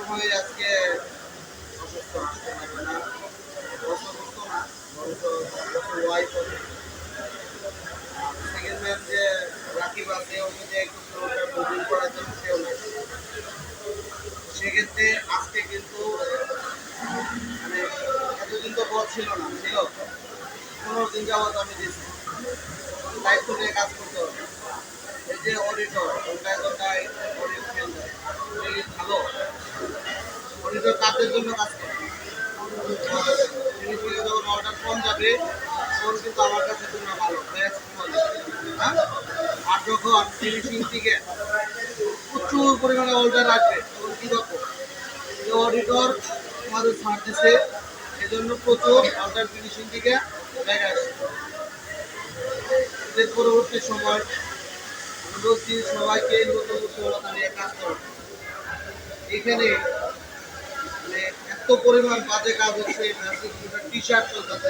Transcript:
হয়ে আজকে অসুস্থ, আসতে পারবে না, অসুস্থ না, বরঞ্চ ওয়াইফ হবে। সেকেন্ড ম্যান যে রাকিব আছে, ওকে যে একটু ফ্লোটা বুকিং করার জন্য সেও নাই। সেক্ষেত্রে আজকে কিন্তু মানে এতদিন তো বল ছিল না, ছিল 15 দিন যাবত আমি দিচ্ছি, দায়িত্ব নিয়ে কাজ করতে হবে। এই যে অডিটর, ঘন্টায় ঘন্টায় অডিট ফেল দেয়, ভালো অডিটর কাজের জন্য কাজ করে। ফিনিশিংয়ে যখন অর্ডার কম যাবে তখন কিন্তু আমার কাছে জন্য ভালো বেস্ট হবে। হ্যাঁ, আর যখন ফিনিশিং থেকে প্রচুর পরিমাণে অর্ডার আসবে তখন কী করবো, যে অডিটর আমাদের ছাড় দিচ্ছে, এজন্য প্রচুর অর্ডার ফিনিশিং থেকে জায়গায় আসছে। এর পরবর্তী সময় আমি বলছি সবাইকে নতুন উদ্যোগতা নিয়ে কাজ করবে। এখানে মানে এত পরিমাণ বাজে কাজ হচ্ছে, টি শার্ট চলতেছে,